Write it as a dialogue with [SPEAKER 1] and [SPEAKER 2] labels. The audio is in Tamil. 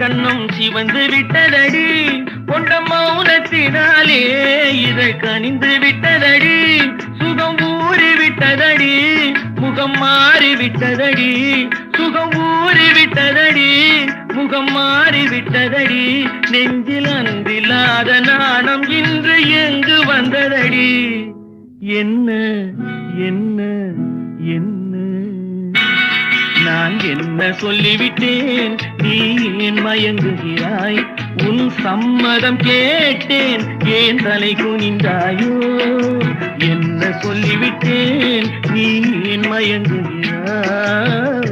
[SPEAKER 1] கண்ணும் சிவந்து விட்டதடி கொண்ட மௌனத்தினாலே இதழ் கனிந்து விட்டதடி சுகம் ஊறி விட்டதடி முகம் மாறி விட்டதடி சுகம் ஊறி விட்டதடி முகம் மாறி விட்டதடி நெஞ்சில் அன்பில்லாத நாணம் இன்று எங்கு வந்ததடி என்ன என்ன என்ன நான் என்ன சொல்லிவிட்டேன் நீ ஏன் மயங்குகிறாய் உன் சம்மதம் கேட்டேன் ஏன் தலை குனிந்தாயோ என்ன சொல்லிவிட்டேன் நீ ஏன் மயங்குகிறாய்